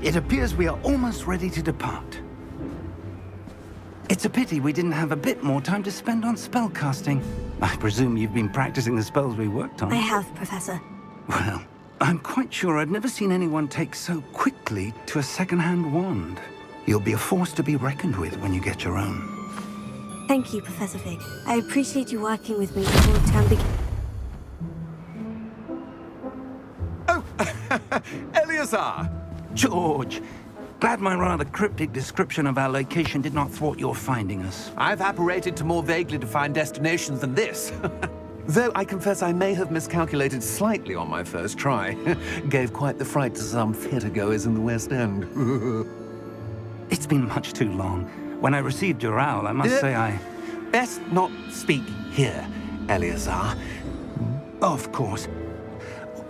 It appears we are almost ready to depart. It's a pity we didn't have a bit more time to spend on spellcasting. I presume you've been practicing the spells we worked on. I have, Professor. Well, I'm quite sure I've never seen anyone take so quickly to a second-hand wand. You'll be a force to be reckoned with when you get your own. Thank you, Professor Fig. I appreciate you working with me before the term begins. Oh, Eleazar! George, glad my rather cryptic description of our location did not thwart your finding us. I've apparated to more vaguely defined destinations than this. Though I confess I may have miscalculated slightly on my first try. Gave quite the fright to some theatre-goers in the West End. It's been much too long. When I received your owl, I must say I... Best not speak here, Eleazar. Of course.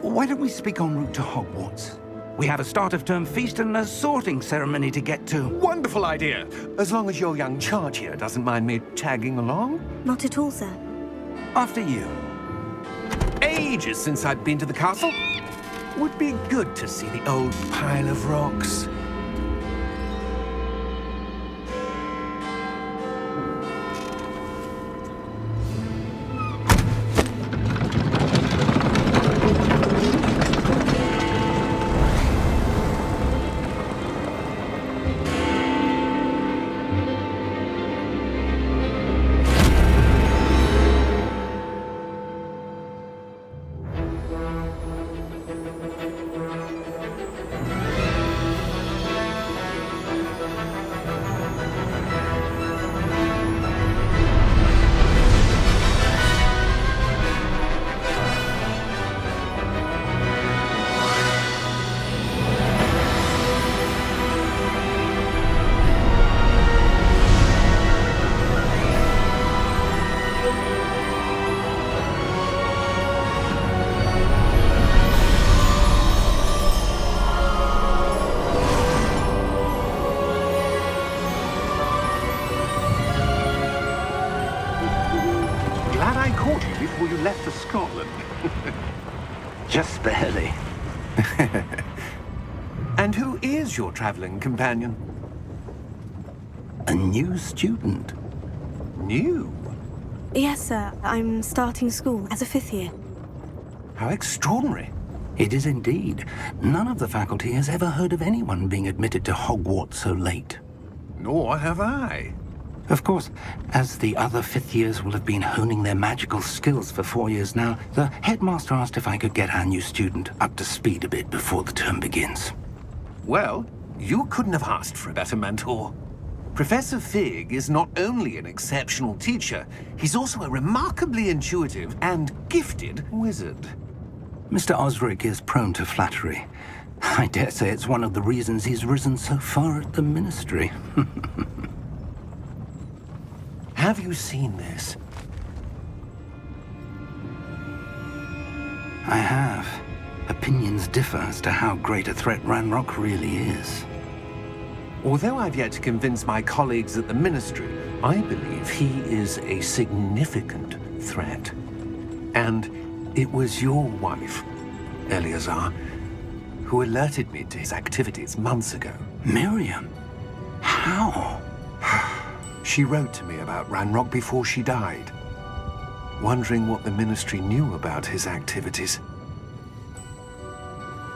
Why don't we speak en route to Hogwarts? We have a start-of-term feast and a sorting ceremony to get to. Wonderful idea! As long as your young charge here doesn't mind me tagging along. Not at all, sir. After you. Ages since I've been to the castle. Would be good to see the old pile of rocks. Before you left for Scotland. Just barely. And who is your traveling companion? A new student. New? Yes, sir. I'm starting school as a 5th year. How extraordinary. It is indeed. None of the faculty has ever heard of anyone being admitted to Hogwarts so late. Nor have I. Of course, as the other 5th years will have been honing their magical skills for 4 years now, the headmaster asked if I could get our new student up to speed a bit before the term begins. Well, you couldn't have asked for a better mentor. Professor Fig is not only an exceptional teacher, he's also a remarkably intuitive and gifted wizard. Mr. Osric is prone to flattery. I dare say it's one of the reasons he's risen so far at the ministry. Have you seen this? I have. Opinions differ as to how great a threat Ranrock really is. Although I've yet to convince my colleagues at the Ministry, I believe he is a significant threat. And it was your wife, Eleazar, who alerted me to his activities months ago. Miriam? How? She wrote to me about Ranrock before she died, wondering what the Ministry knew about his activities.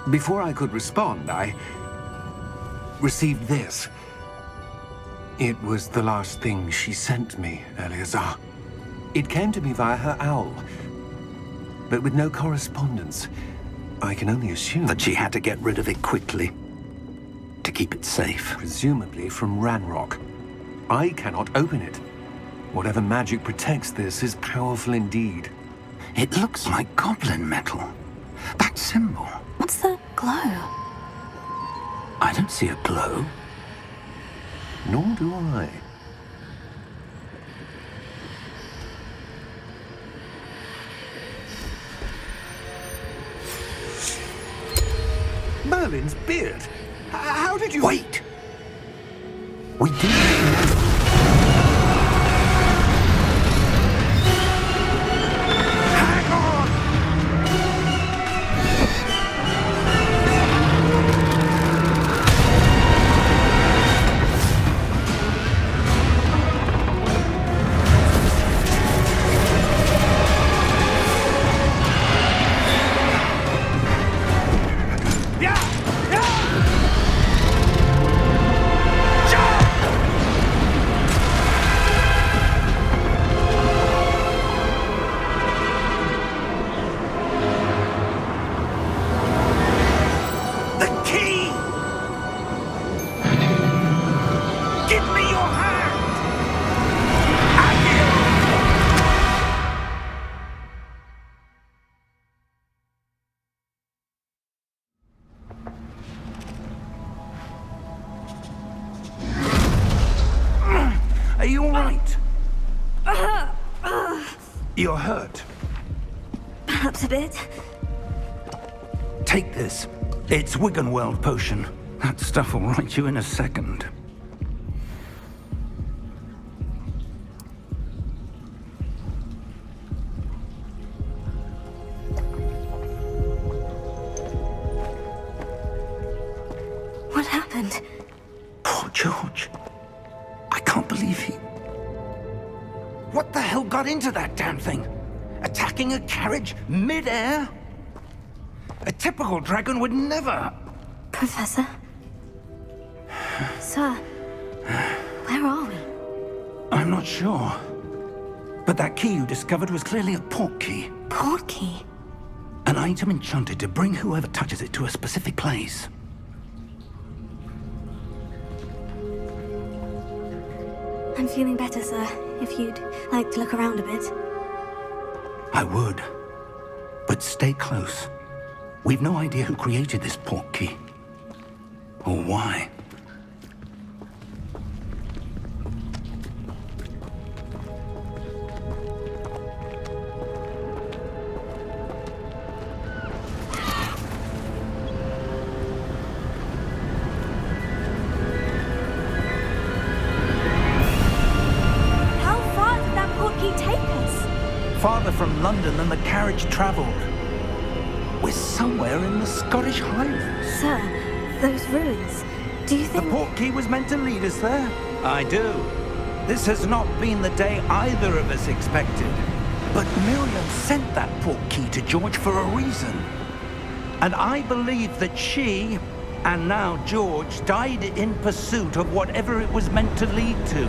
Before I could respond, I received this. It was the last thing she sent me, Eleazar. It came to me via her owl, but with no correspondence. I can only assume that she had to get rid of it quickly, to keep it safe. Presumably from Ranrock. I cannot open it. Whatever magic protects this is powerful indeed. It looks like goblin metal. That symbol. What's the glow? I don't see a glow. Nor do I. Merlin's beard. How did you... Wait! We didn't... Hang on! Are you all right? You're hurt. Perhaps a bit. Take this. It's Wiggenweld potion. That stuff will right you in a second. What happened? Poor George. I can't believe he... What the hell got into that damn thing? Attacking a carriage mid-air? A typical dragon would never... Professor? Sir, where are we? I'm not sure. But that key you discovered was clearly a port key. Port key? An item enchanted to bring whoever touches it to a specific place. I'm feeling better, sir. If you'd like to look around a bit. I would. But stay close. We've no idea who created this port key. Or why. How far did that port key take us? Farther from London than the carriage traveled. We're somewhere in the Scottish Highlands. Sir, those ruins. Do you The think... port key was meant to lead us there? I do. This has not been the day either of us expected. But Miriam sent that port key to George for a reason. And I believe that she, and now George, died in pursuit of whatever it was meant to lead to.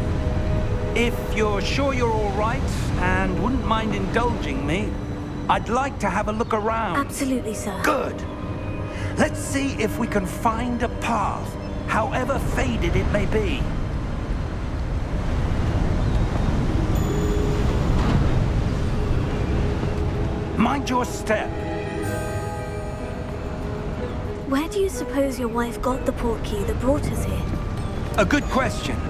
If you're sure you're all right, and wouldn't mind indulging me, I'd like to have a look around. Absolutely, sir. Good. Let's see if we can find a path, however faded it may be. Mind your step. Where do you suppose your wife got the port key that brought us here? A good question.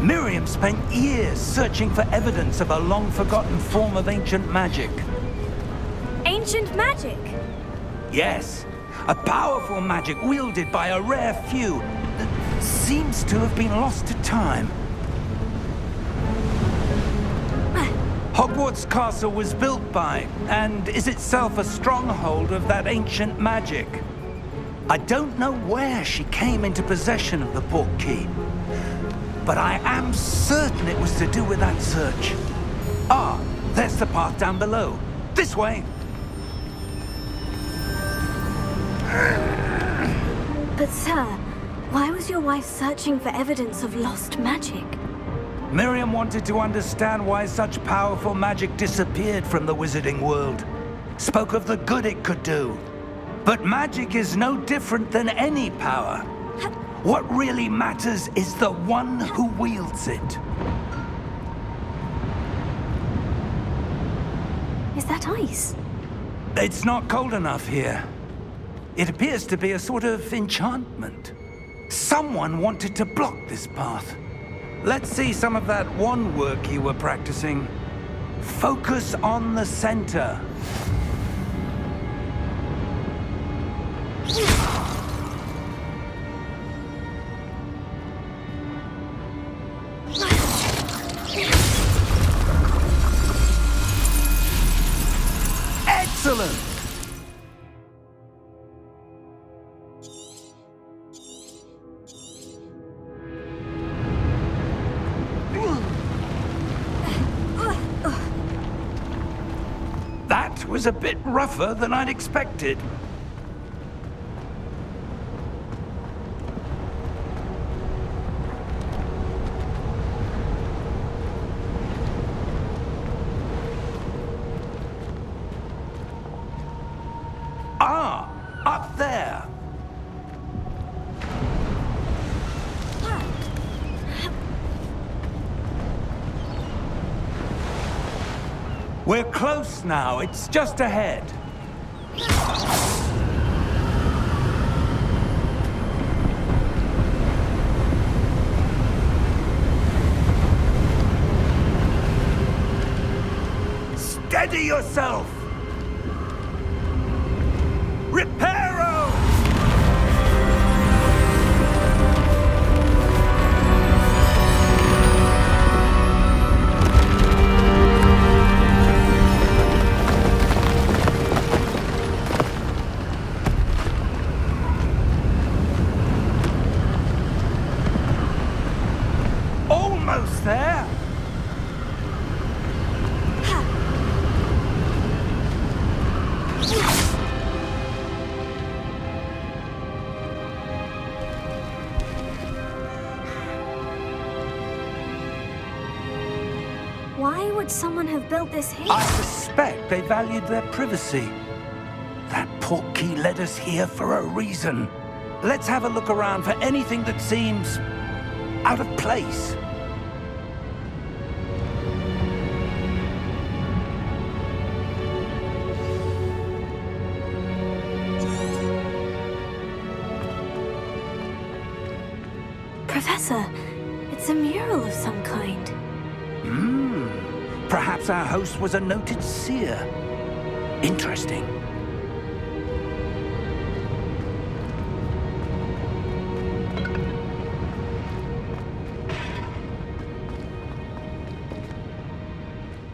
Miriam spent years searching for evidence of a long-forgotten form of ancient magic. Ancient magic? Yes, a powerful magic wielded by a rare few that seems to have been lost to time. Hogwarts Castle was built by, and is itself a stronghold of that ancient magic. I don't know where she came into possession of the port key, but I am certain it was to do with that search. Ah, there's the path down below. This way. But sir, why was your wife searching for evidence of lost magic? Miriam wanted to understand why such powerful magic disappeared from the wizarding world. Spoke of the good it could do. But magic is no different than any power. What really matters is the one who wields it. Is that ice? It's not cold enough here. It appears to be a sort of enchantment. Someone wanted to block this path. Let's see some of that wand work you were practicing. Focus on the center. Excellent! That was a bit rougher than I'd expected. Ah, up there. We're close now. It's just ahead. Steady yourself. Reparo! Almost there. Why would someone have built this here? I suspect they valued their privacy. That portkey led us here for a reason. Let's have a look around for anything that seems out of place. Professor, it's a mural of some kind. Perhaps our host was a noted seer. Interesting.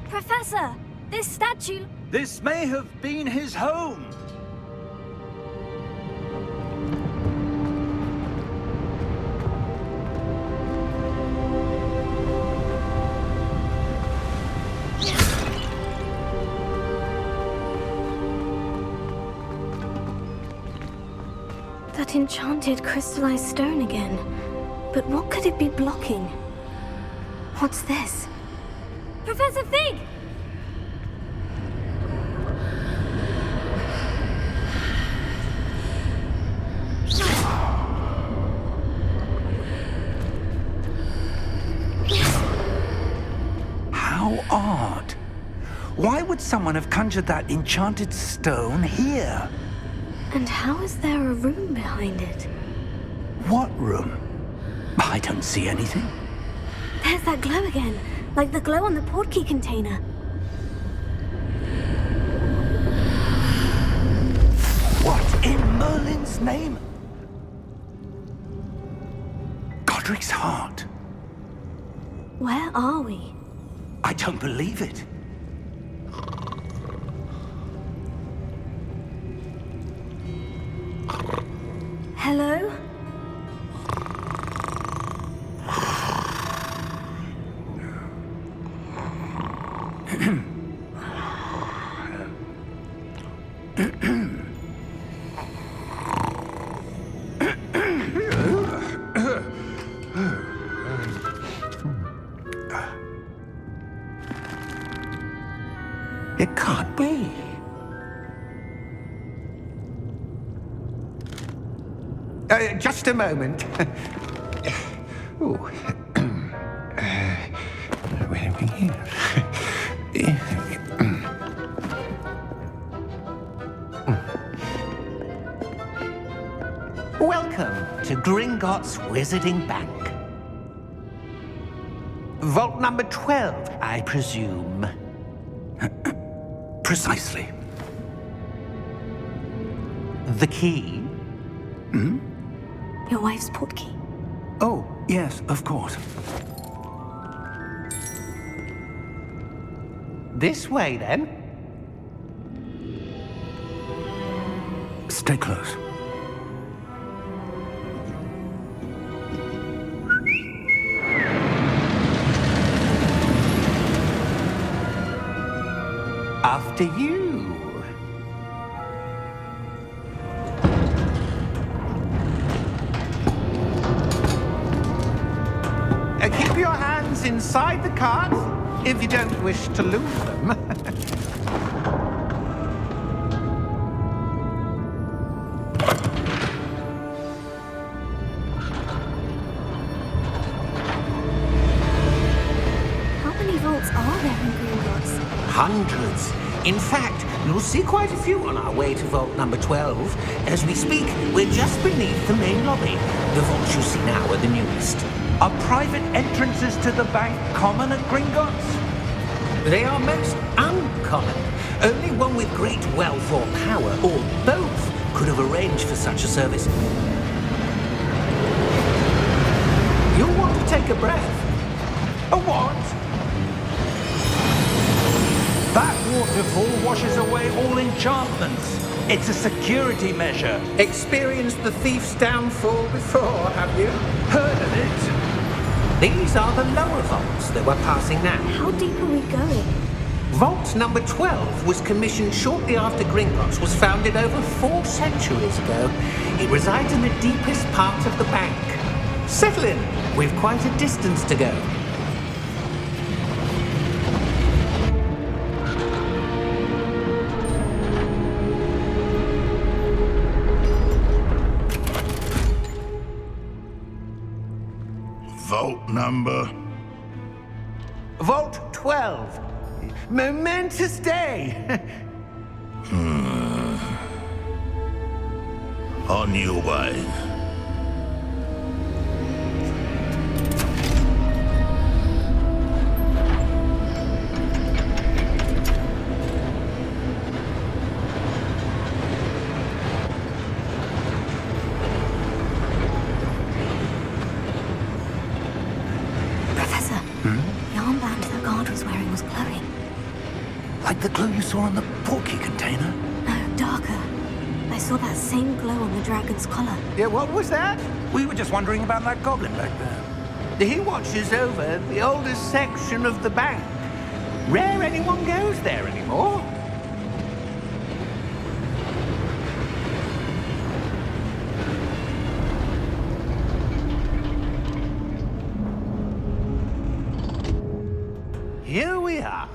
Professor, this statue... This may have been his home. That enchanted crystallized stone again. But what could it be blocking? What's this? Professor Fig! How odd. Why would someone have conjured that enchanted stone here? And how is there a room behind it? What room? I don't see anything. There's that glow again, like the glow on the portkey container. What in Merlin's name? Godric's heart. Where are we? I don't believe it. Hello? It can't be. Just a moment. Oh. Where are we here? to Gringotts Wizarding Bank. Vault number 12, I presume. Precisely. The key? Your wife's portkey. Oh, yes, of course. This way, then. Stay close. After you. Keep your hands inside the cart if you don't wish to lose them. How many vaults are there in Gringotts? Hundreds. In fact, you'll see quite a few on our way to vault number 12. As we speak, we're just beneath the main lobby. The vaults you see now are the newest. Are private entrances to the bank common at Gringotts? They are most uncommon. Only one with great wealth or power, or both, could have arranged for such a service. You'll want to take a breath. A what? That waterfall washes away all enchantments. It's a security measure. Experienced the thief's downfall before, have you? Heard of it? These are the lower vaults that we're passing now. How deep are we going? Vault number 12 was commissioned shortly after Gringotts was founded over 4 centuries ago. It resides in the deepest part of the bank. Settle in. We've quite a distance to go. Vault number? Vault 12. Momentous day. On your way. Professor, the armband the guard was wearing was glowing. Like the glow you saw on the portkey container? No, darker. I saw that same glow on the dragon's collar. Yeah, what was that? We were just wondering about that goblin back there. He watches over the oldest section of the bank. Rare anyone goes there anymore. Here we are.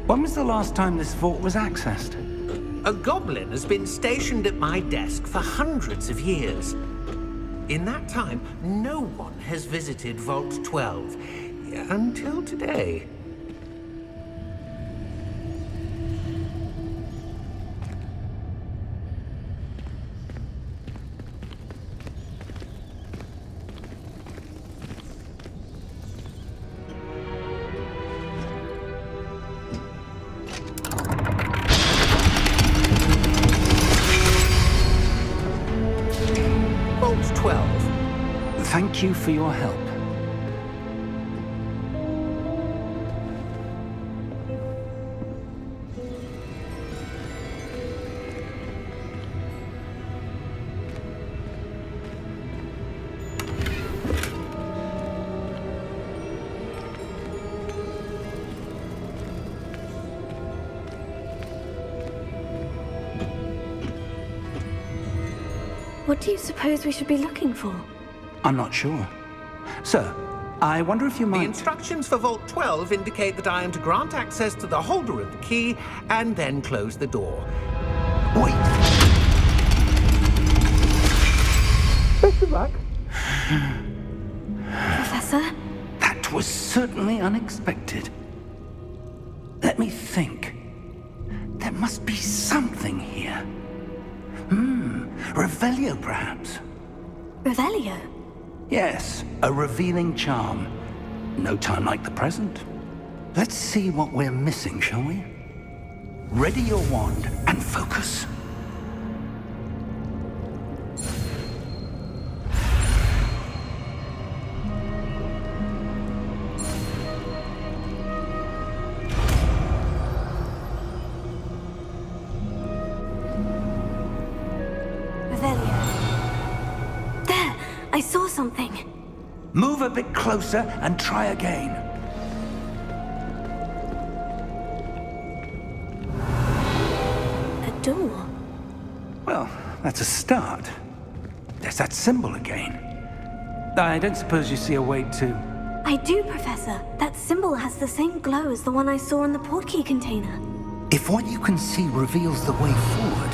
When was the last time this vault was accessed? A goblin has been stationed at my desk for hundreds of years. In that time, no one has visited Vault 12 until today. Vault 12. Thank you for your help. What do you suppose we should be looking for? I'm not sure. Sir, I wonder if you The might... instructions for Vault 12 indicate that I am to grant access to the holder of the key and then close the door. Wait! Best of luck. Professor? That was certainly unexpected. think. There must be something here. Revelio, perhaps. Revelio? Yes, a revealing charm. No time like the present. Let's see what we're missing, shall we? Ready your wand and focus. I saw something. Move a bit closer and try again. A door? Well, that's a start. There's that symbol again. I don't suppose you see a way to... I do, Professor. That symbol has the same glow as the one I saw in the portkey container. If what you can see reveals the way forward,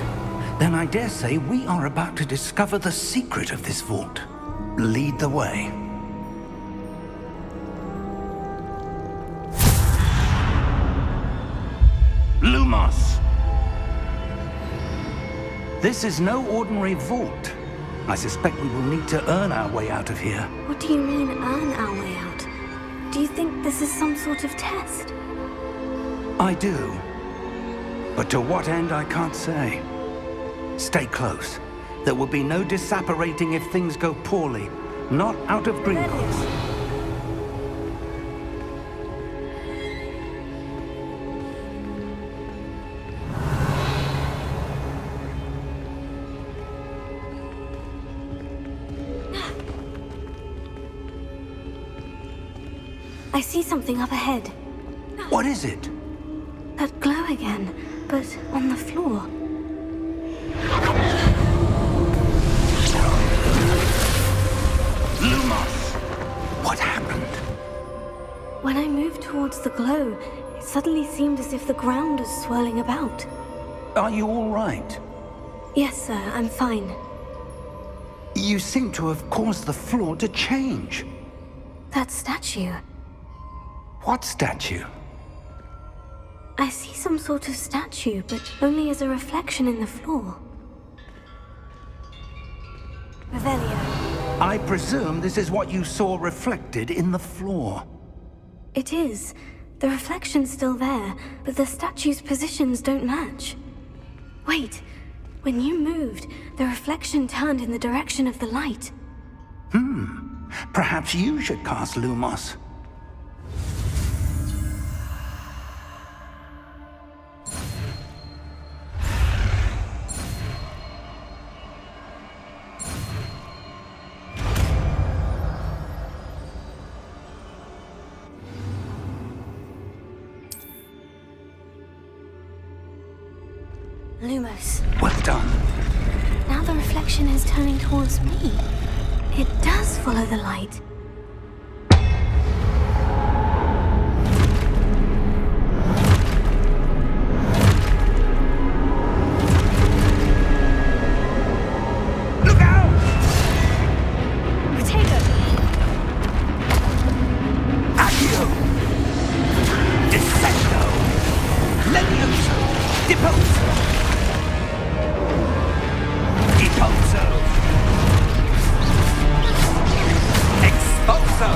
then I dare say we are about to discover the secret of this vault. Lead the way. Lumos! This is no ordinary vault. I suspect we will need to earn our way out of here. What do you mean, earn our way out? Do you think this is some sort of test? I do. But to what end, I can't say. Stay close. There will be no disapparating if things go poorly. Not out of Gringotts. I see something up ahead. What is it? That glow again, but on the floor. Lumos! What happened? When I moved towards the glow, it suddenly seemed as if the ground was swirling about. Are you all right? Yes, sir, I'm fine. You seem to have caused the floor to change. That statue. What statue? I see some sort of statue, but only as a reflection in the floor. Revelio. I presume this is what you saw reflected in the floor. It is. The reflection's still there, but the statue's positions don't match. Wait. When you moved, the reflection turned in the direction of the light. Perhaps you should cast Lumos. Lumos. Well done. Now the reflection is turning towards me. It does follow the light. Look out! Potato! Accio! Descendo! Levioso! Deposo! Deposo! Expulso!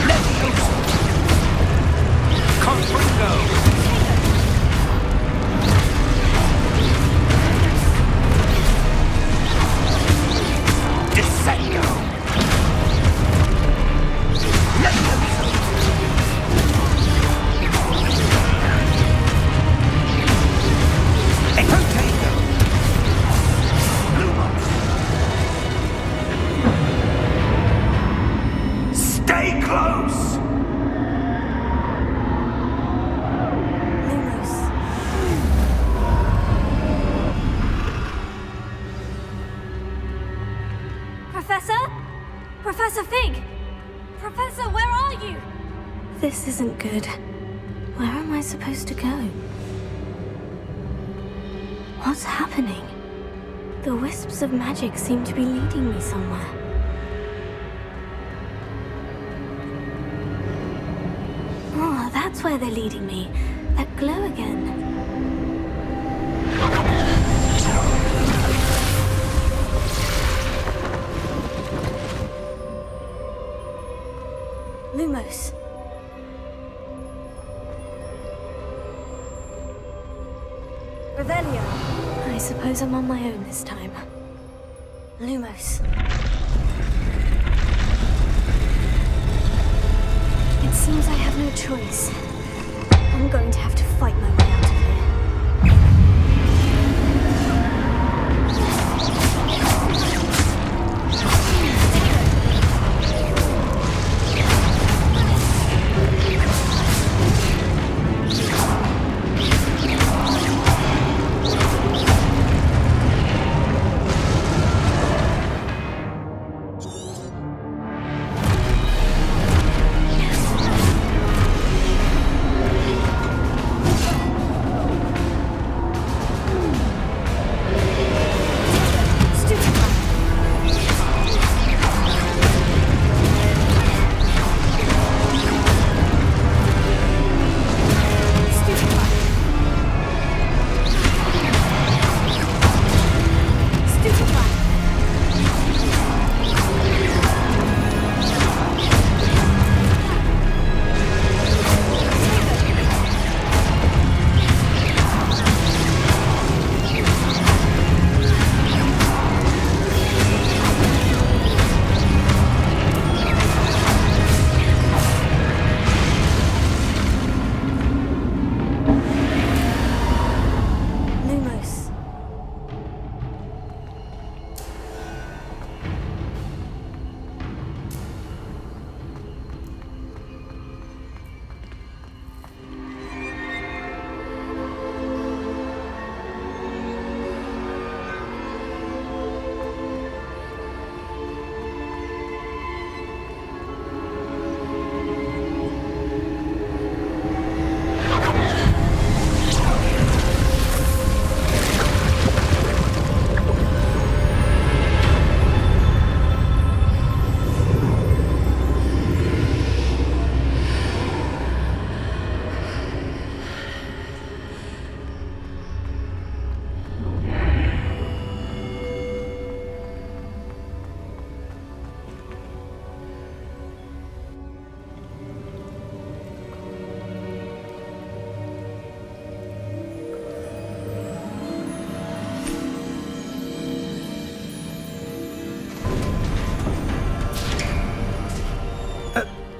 Levioso! Confringo! Descendo! Levioso! Potato! Lumos! Stay close! Lumos. Professor? Professor Fig! Professor, where are you? This isn't good. Where am I supposed to go? What's happening? The wisps of magic seem to be leading me somewhere. that's where they're leading me. That glow again. Lumos. Revelio. I suppose I'm on my own this time. Lumos. It seems I have no choice. I'm going to have to fight my way out of here.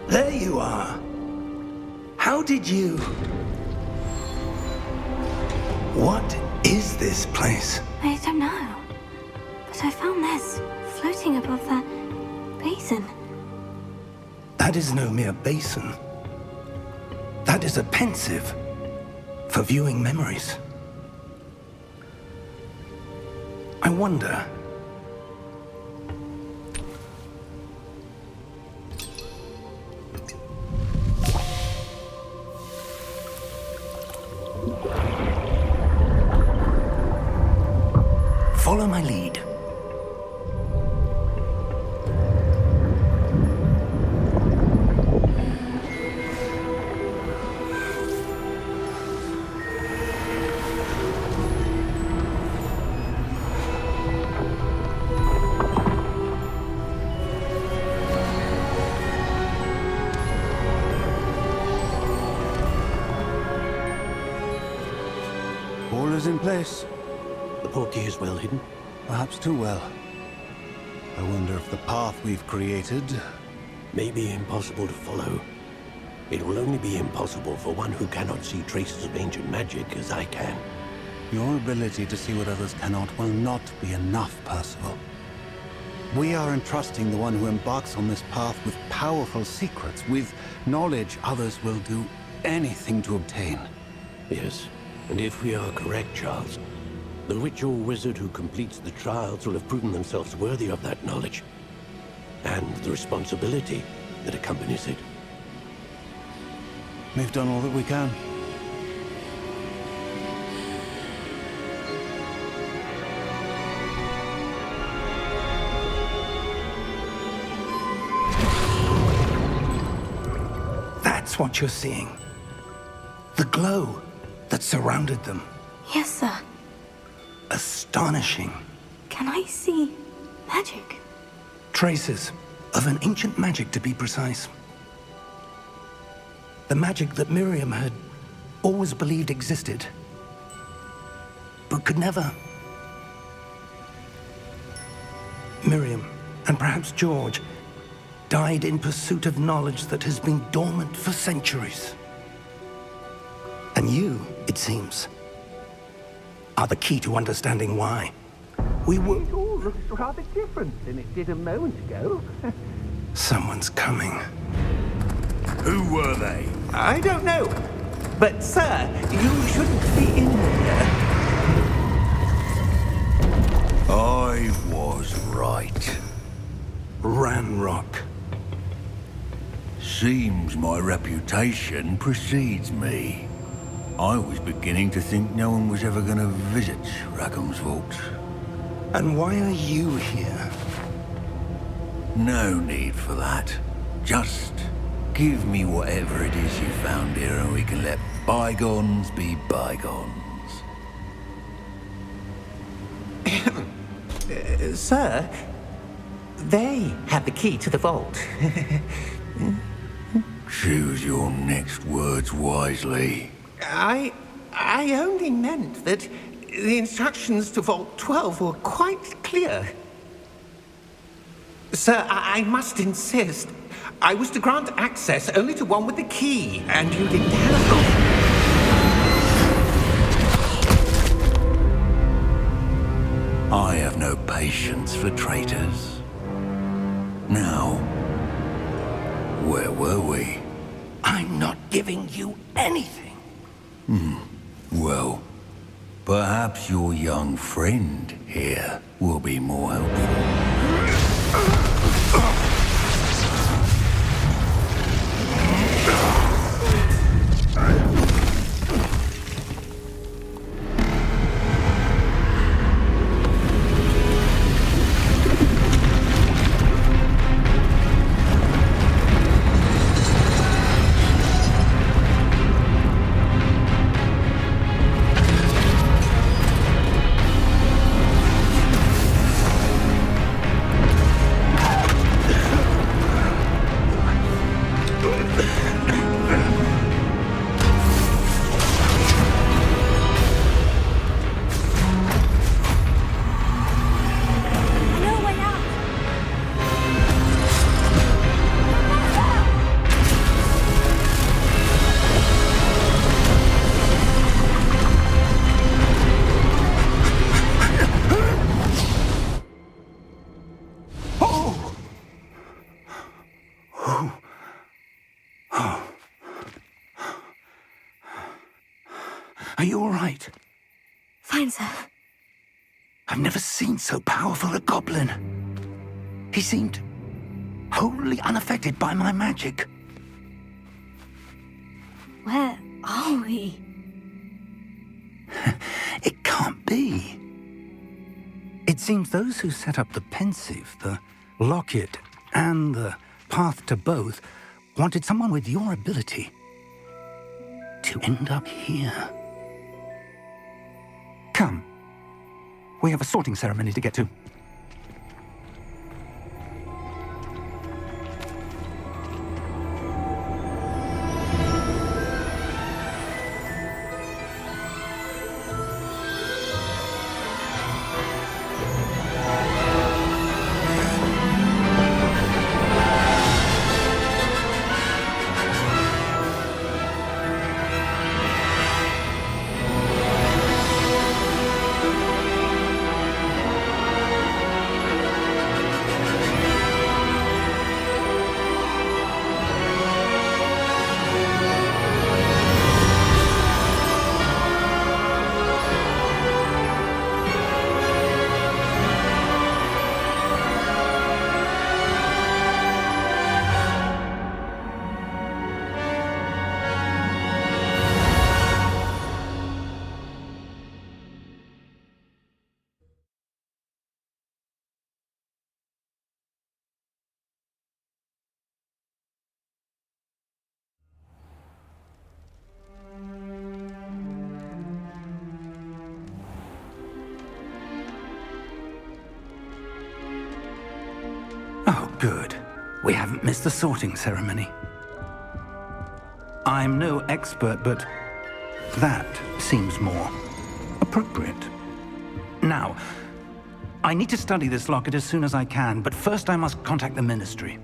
There you are. How did you... What is this place? I don't know. But I found this floating above that basin. That is no mere basin. That is a pensive for viewing memories. I wonder... Follow my lead. All is in place. The portkey is well hidden. Perhaps too well. I wonder if the path we've created... May be impossible to follow. It will only be impossible for one who cannot see traces of ancient magic as I can. Your ability to see what others cannot will not be enough, Percival. We are entrusting the one who embarks on this path with powerful secrets, with knowledge others will do anything to obtain. Yes, and if we are correct, Charles, the ritual wizard who completes the trials will have proven themselves worthy of that knowledge, and the responsibility that accompanies it. We've done all that we can. That's what you're seeing. glow that surrounded them. Yes, sir. Astonishing. Can I see magic? Traces of an ancient magic, to be precise. The magic that Miriam had always believed existed, but could never. Miriam, and perhaps George, died in pursuit of knowledge that has been dormant for centuries. And you, it seems, are the key to understanding why. We were... It all looks rather different than it did a moment ago. Someone's coming. Who were they? I don't know. But, sir, you shouldn't be in here. I was right. Ranrock. Seems my reputation precedes me. I was beginning to think no one was ever going to visit Rackham's vault. And why are you here? No need for that. Just give me whatever it is you found here and we can let bygones be bygones. Sir, they have the key to the vault. Choose your next words wisely. I only meant that the instructions to Vault 12 were quite clear. Sir, I must insist. I was to grant access only to one with the key, and you didn't have... I have no patience for traitors. Now, where were we? I'm not giving you anything. Well, perhaps your young friend here will be more helpful. Are you all right? Fine, sir. I've never seen so powerful a goblin. He seemed wholly unaffected by my magic. Where are we? It can't be. It seems those who set up the pensive, the locket, and the path to both wanted someone with your ability to end up here. Come. We have a sorting ceremony to get to. Good. We haven't missed the sorting ceremony. I'm no expert, but that seems more appropriate. Now, I need to study this locket as soon as I can, but first I must contact the Ministry.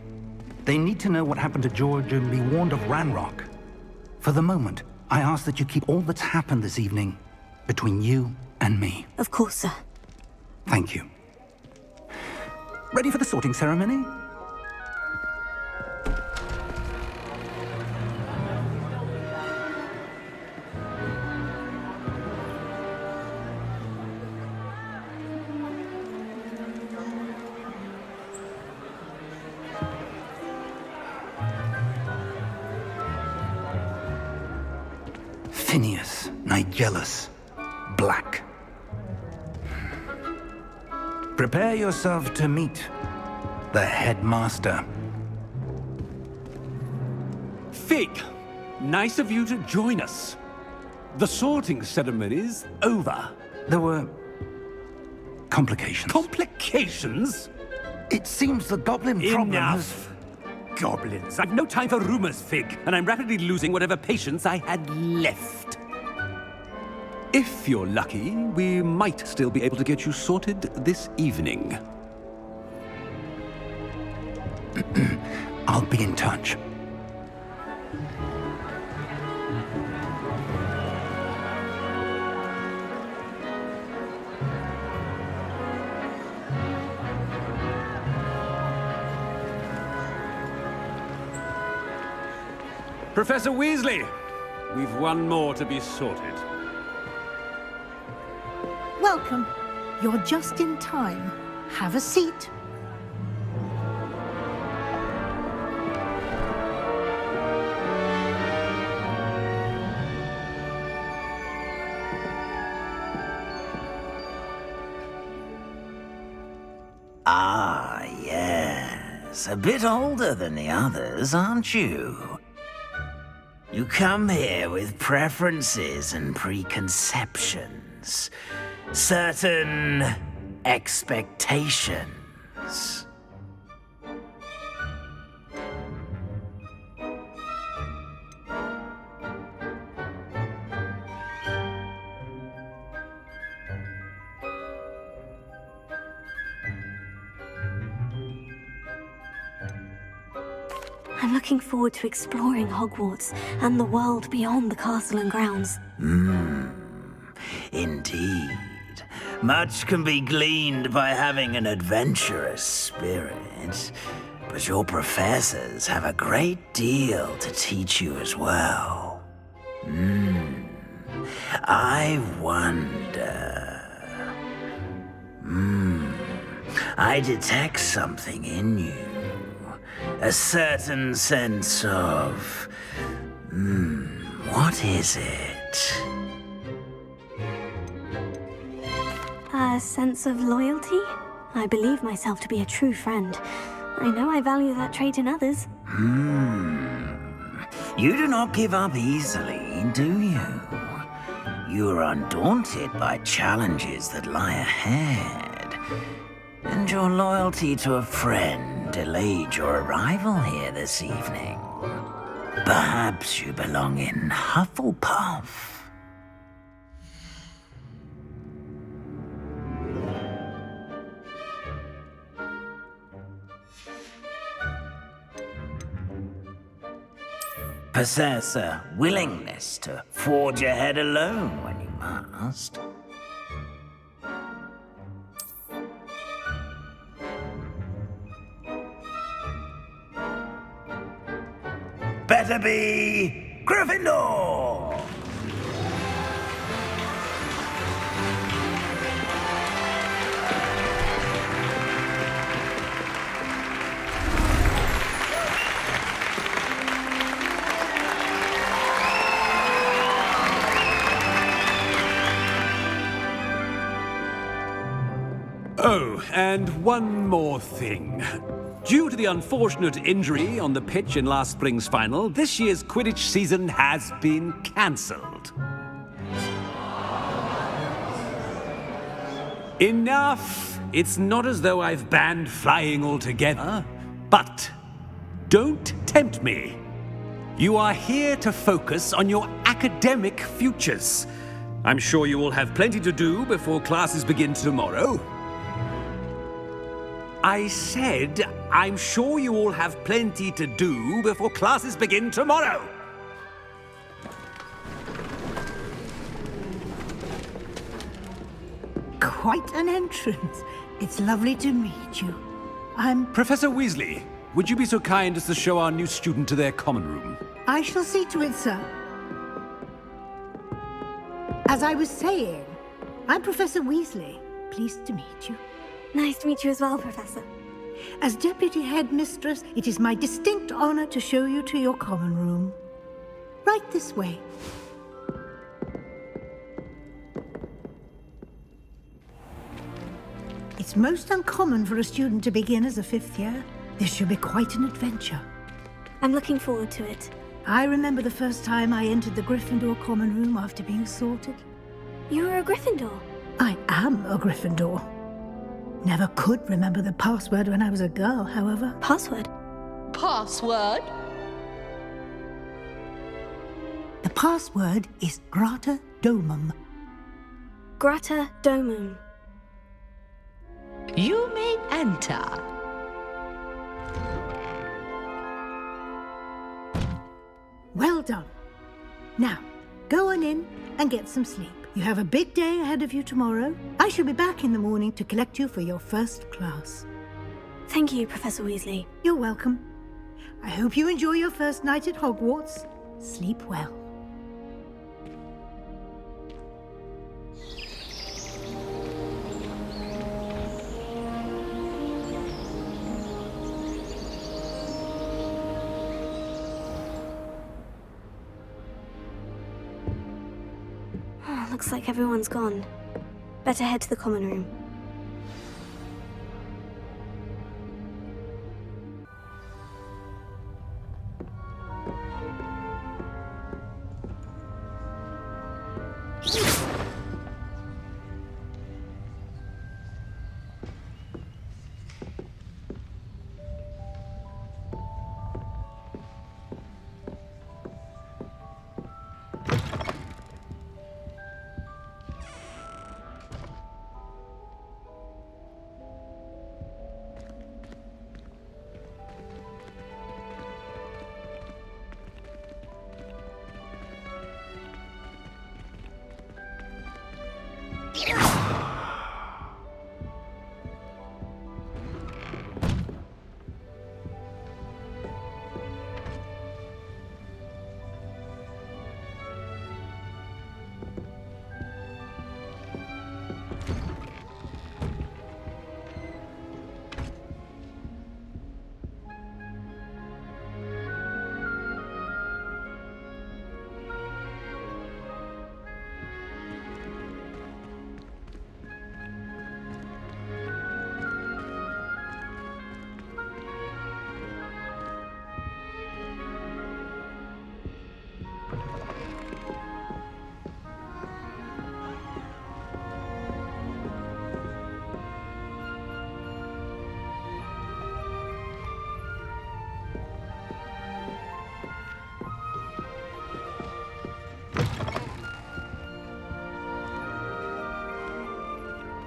They need to know what happened to George and be warned of Ranrock. For the moment, I ask that you keep all that's happened this evening between you and me. Of course, sir. Thank you. Ready for the sorting ceremony? Phineas, Nigellus, Black. Prepare yourself to meet the headmaster. Fig, nice of you to join us. The sorting ceremony's over. There were complications. Complications? It seems the goblin problem has... Enough! Goblins. I've no time for rumors, Fig, and I'm rapidly losing whatever patience I had left. If you're lucky, we might still be able to get you sorted this evening. I'll be in touch. Professor Weasley, we've one more to be sorted. Welcome. You're just in time. Have a seat. Ah, yes. A bit older than the others, aren't you? You come here with preferences and preconceptions. Certain expectations. I'm looking forward to exploring Hogwarts and the world beyond the castle and grounds. Indeed. Much can be gleaned by having an adventurous spirit, but your professors have a great deal to teach you as well. I wonder... I detect something in you. A certain sense of... what is it? A sense of loyalty? I believe myself to be a true friend. I know I value that trait in others. You do not give up easily, do you? You are undaunted by challenges that lie ahead. And your loyalty to a friend delayed your arrival here this evening. Perhaps you belong in Hufflepuff. Possess a willingness to forge ahead alone when you must. Better be Gryffindor! Oh, and one more thing. Due to the unfortunate injury on the pitch in last spring's final, this year's Quidditch season has been cancelled. Enough! It's not as though I've banned flying altogether, But don't tempt me. You are here to focus on your academic futures. I'm sure you will have plenty to do before classes begin tomorrow. I said, I'm sure you all have plenty to do before classes begin tomorrow. Quite an entrance. It's lovely to meet you. Professor Weasley, would you be so kind as to show our new student to their common room? I shall see to it, sir. As I was saying, I'm Professor Weasley. Pleased to meet you. Nice to meet you as well, Professor. As Deputy Headmistress, it is my distinct honor to show you to your common room. Right this way. It's most uncommon for a student to begin as a fifth year. This should be quite an adventure. I'm looking forward to it. I remember the first time I entered the Gryffindor common room after being sorted. You were a Gryffindor? I am a Gryffindor. Never could remember the password when I was a girl, however. Password? Password? The password is Grata Domum. Grata Domum. You may enter. Well done. Now, go on in and get some sleep. You have a big day ahead of you tomorrow. I shall be back in the morning to collect you for your first class. Thank you, Professor Weasley. You're welcome. I hope you enjoy your first night at Hogwarts. Sleep well. Looks like everyone's gone. Better head to the common room.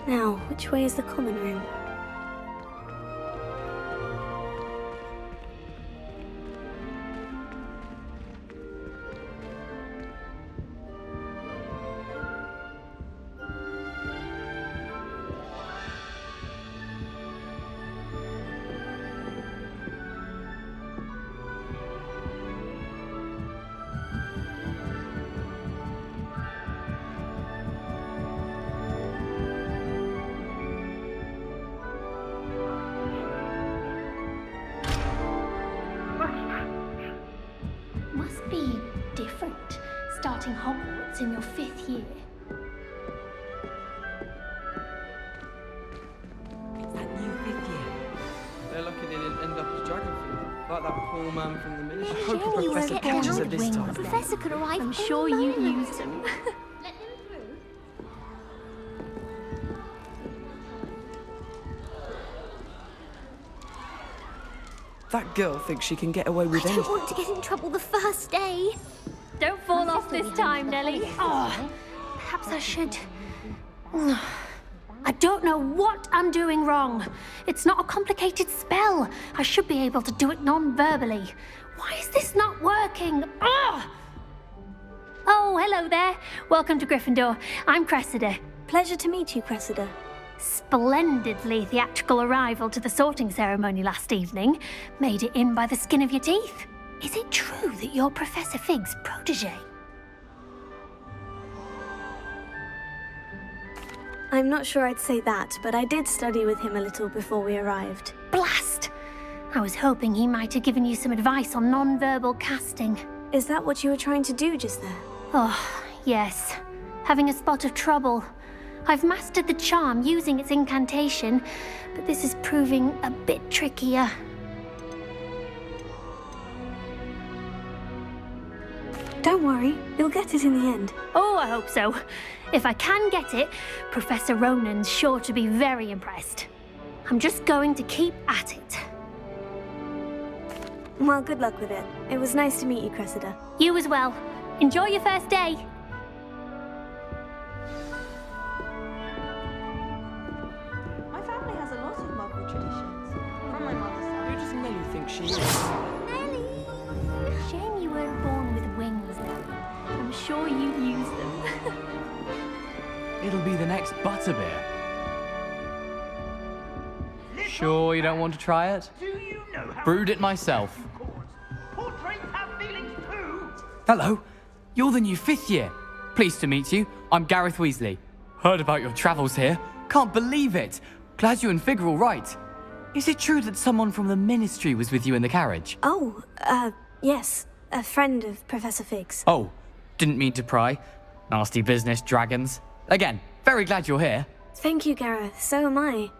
Now, which way is the common room? Must be different, starting Hogwarts in your 5th year. That new 5th year. They're lucky they didn't end up as dragon food, like that poor man from the ministry. I hope the professor catches her this time. The professor could arrive. I'm sure you used them. Let him through. That girl thinks she can get away with I don't anything. want to get in trouble the first day. Don't fall off this time, Nellie. Oh, perhaps I should. I don't know what I'm doing wrong. It's not a complicated spell. I should be able to do it non-verbally. Why is this not working? Ugh! Oh, hello there. Welcome to Gryffindor. I'm Cressida. Pleasure to meet you, Cressida. Splendidly theatrical arrival to the sorting ceremony last evening. Made it in by the skin of your teeth. Is it true that you're Professor Fig's protege? I'm not sure I'd say that, but I did study with him a little before we arrived. Blast! I was hoping he might have given you some advice on non-verbal casting. Is that what you were trying to do just there? Oh, yes. Having a spot of trouble. I've mastered the charm using its incantation, but this is proving a bit trickier. Don't worry, you'll get it in the end. Oh, I hope so. If I can get it, Professor Ronan's sure to be very impressed. I'm just going to keep at it. Well, good luck with it. It was nice to meet you, Cressida. You as well. Enjoy your first day. My family has a lot of Muggle traditions. From my mother's side. Who does Nellie think she is? Nellie! Shame you weren't born with wings, Nellie. I'm sure you use them. It'll be the next butterbeer. Sure you don't want to try it? Brewed it myself. Hello, you're the new 5th year. Pleased to meet you. I'm Gareth Weasley. Heard about your travels here. Can't believe it. Glad you and Fig are all right. Is it true that someone from the Ministry was with you in the carriage? Oh, yes. A friend of Professor Fig's. Oh, didn't mean to pry. Nasty business, dragons. Again, very glad you're here. Thank you, Gareth. So am I.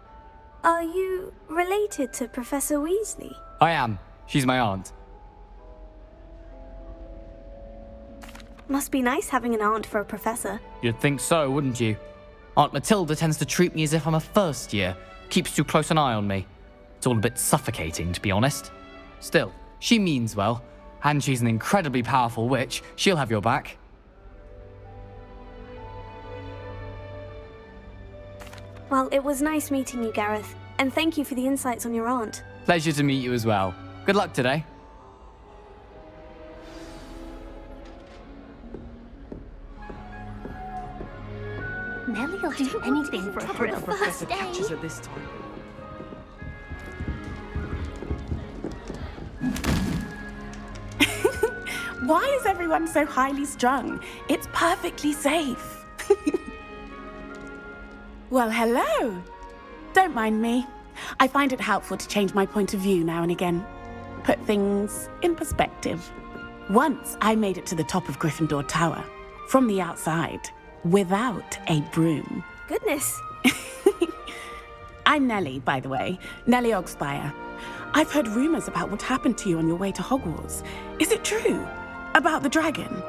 Are you related to Professor Weasley? I am. She's my aunt. Must be nice having an aunt for a professor. You'd think so, wouldn't you? Aunt Matilda tends to treat me as if I'm a first year. Keeps too close an eye on me. It's all a bit suffocating, to be honest. Still, she means well. And she's an incredibly powerful witch. She'll have your back. Well, it was nice meeting you, Gareth. And thank you for the insights on your aunt. Pleasure to meet you as well. Good luck today. Nellie'll do anything for a thrill. Professor catches at this time. Why is everyone so highly strung? It's perfectly safe. Well, hello. Don't mind me. I find it helpful to change my point of view now and again. Put things in perspective. Once I made it to the top of Gryffindor Tower, from the outside, without a broom. Goodness. I'm Nellie, by the way. Nellie Ogspire. I've heard rumors about what happened to you on your way to Hogwarts. Is it true? About the dragon?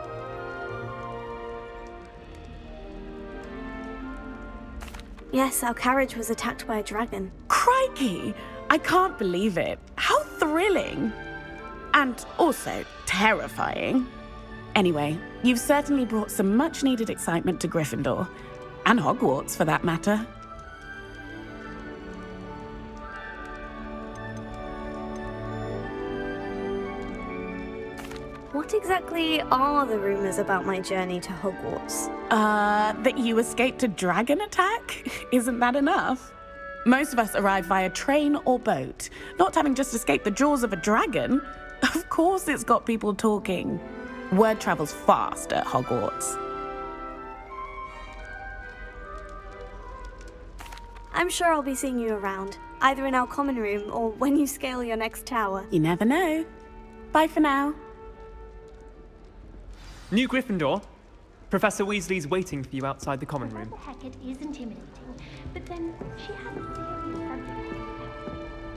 Yes, our carriage was attacked by a dragon. Crikey! I can't believe it. How thrilling! And also terrifying. Anyway, you've certainly brought some much-needed excitement to Gryffindor. And Hogwarts, for that matter. What exactly are the rumors about my journey to Hogwarts? That you escaped a dragon attack? Isn't that enough? Most of us arrive via train or boat, not having just escaped the jaws of a dragon. Of course it's got people talking. Word travels fast at Hogwarts. I'm sure I'll be seeing you around, either in our common room or when you scale your next tower. You never know. Bye for now. New Gryffindor. Professor Weasley's waiting for you outside the common room. Professor Hecat is intimidating, but then she has a serious subject.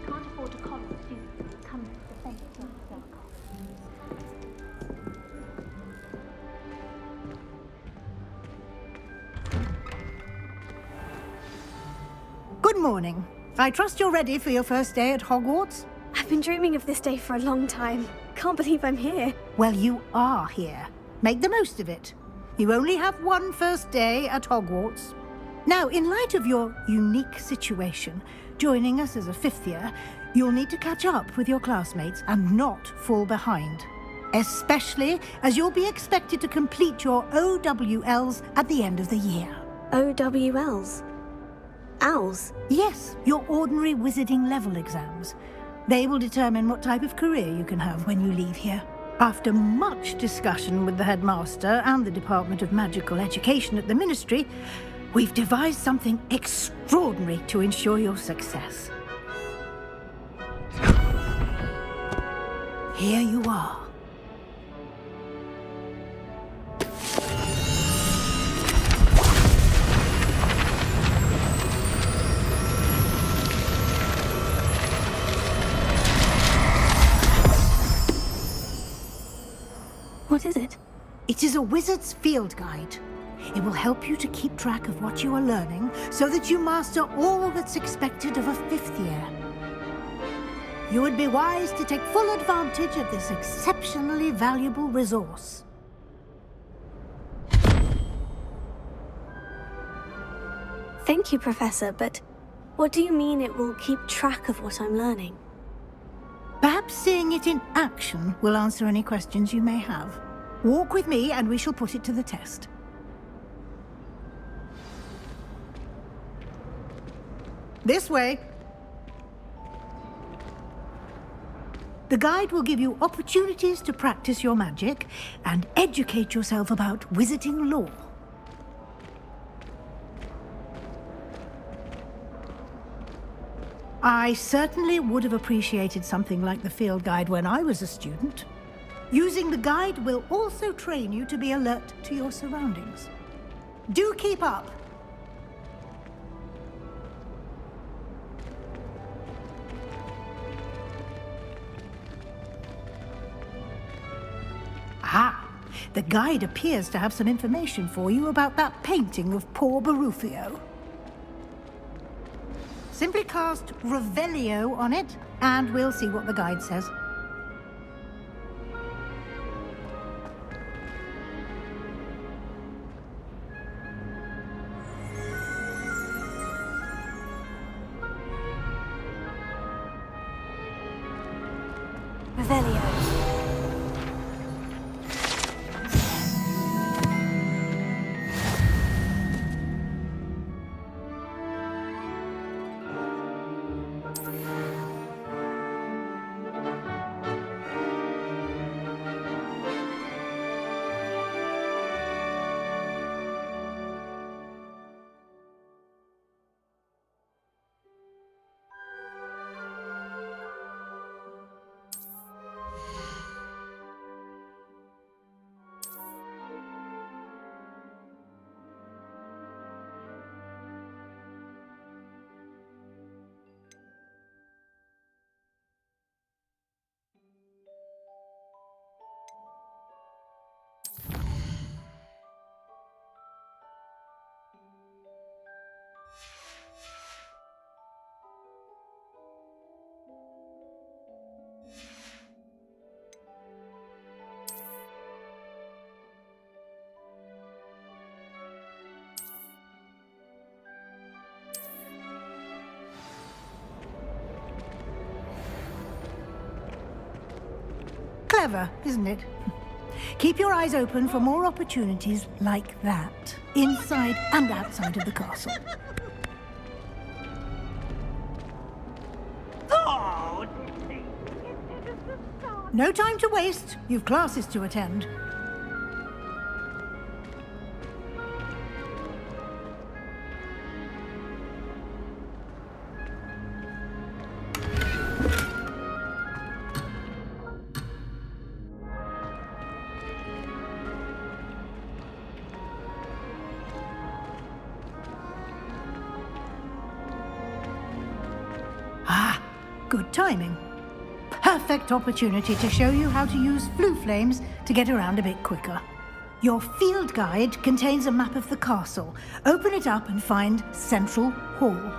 Can't afford to coddle students who come to the defense of their Good morning. I trust you're ready for your first day at Hogwarts? I've been dreaming of this day for a long time. Can't believe I'm here. Well, you are here. Make the most of it. You only have one first day at Hogwarts. Now, in light of your unique situation, joining us as a fifth year, you'll need to catch up with your classmates and not fall behind. Especially as you'll be expected to complete your OWLs at the end of the year. OWLs? Owls? Yes, your ordinary wizarding level exams. They will determine what type of career you can have when you leave here. After much discussion with the headmaster and the Department of Magical Education at the Ministry, we've devised something extraordinary to ensure your success. Here you are. What is it? It is a wizard's field guide. It will help you to keep track of what you are learning so that you master all that's expected of a fifth year. You would be wise to take full advantage of this exceptionally valuable resource. Thank you, Professor, but what do you mean it will keep track of what I'm learning? Perhaps seeing it in action will answer any questions you may have. Walk with me and we shall put it to the test. This way. The guide will give you opportunities to practice your magic and educate yourself about wizarding lore. I certainly would have appreciated something like the field guide when I was a student. Using the guide will also train you to be alert to your surroundings. Do keep up! Ah, the guide appears to have some information for you about that painting of poor Barufio. Simply cast Revelio on it, and we'll see what the guide says. Revelio. Clever, isn't it? Keep your eyes open for more opportunities like that, inside and outside of the castle. No time to waste. You've classes to attend. Ah, good timing. Perfect opportunity to show you how to use flue flames to get around a bit quicker. Your field guide contains a map of the castle. Open it up and find Central Hall.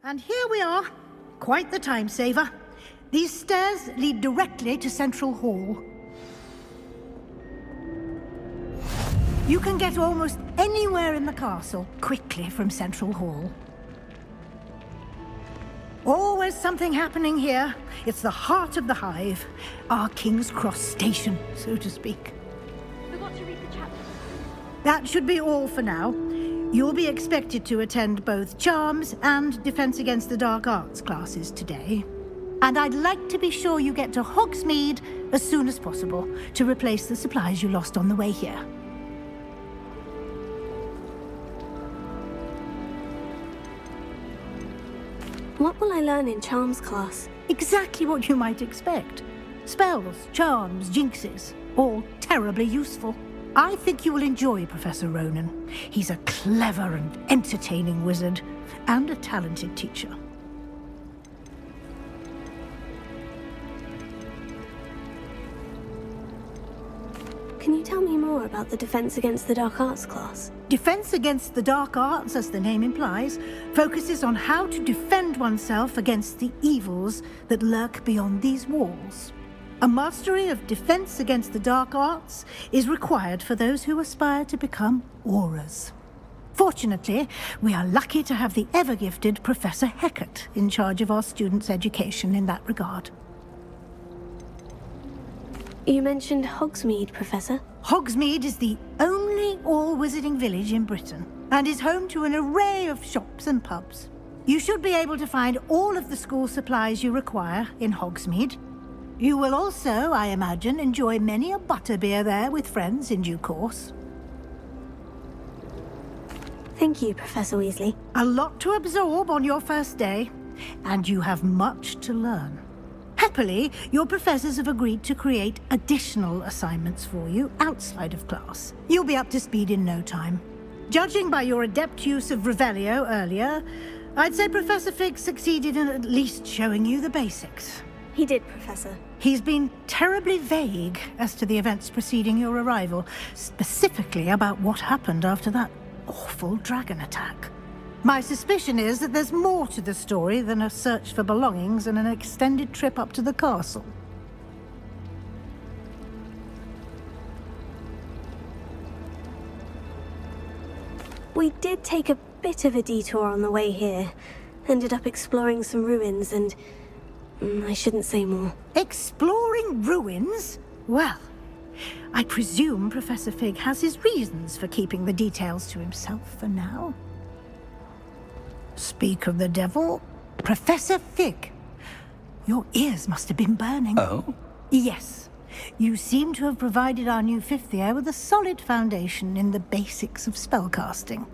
And here we are. Quite the time saver. These stairs lead directly to Central Hall. You can get almost anywhere in the castle quickly from Central Hall. Always something happening here. It's the heart of the hive. Our King's Cross station, so to speak. Forgot to read the chapter. That should be all for now. You'll be expected to attend both Charms and Defense Against the Dark Arts classes today. And I'd like to be sure you get to Hogsmeade as soon as possible to replace the supplies you lost on the way here. What will I learn in Charms class? Exactly what you might expect. Spells, charms, jinxes, all terribly useful. I think you will enjoy Professor Ronan. He's a clever and entertaining wizard, and a talented teacher. Can you tell me more about the Defense Against the Dark Arts class? Defense Against the Dark Arts, as the name implies, focuses on how to defend oneself against the evils that lurk beyond these walls. A mastery of Defense Against the Dark Arts is required for those who aspire to become Auras. Fortunately, we are lucky to have the ever-gifted Professor Hecat in charge of our students' education in that regard. You mentioned Hogsmeade, Professor. Hogsmeade is the only all-wizarding village in Britain, and is home to an array of shops and pubs. You should be able to find all of the school supplies you require in Hogsmeade. You will also, I imagine, enjoy many a butterbeer there with friends in due course. Thank you, Professor Weasley. A lot to absorb on your first day, and you have much to learn. Happily, your professors have agreed to create additional assignments for you outside of class. You'll be up to speed in no time. Judging by your adept use of Revelio earlier, I'd say Professor Fig succeeded in at least showing you the basics. He did, Professor. He's been terribly vague as to the events preceding your arrival, specifically about what happened after that awful dragon attack. My suspicion is that there's more to the story than a search for belongings and an extended trip up to the castle. We did take a bit of a detour on the way here. Ended up exploring some ruins and... I shouldn't say more. Exploring ruins? Well, I presume Professor Fig has his reasons for keeping the details to himself for now. Speak of the devil, Professor Fig. Your ears must have been burning. Oh? Yes. You seem to have provided our new fifth year with a solid foundation in the basics of spellcasting.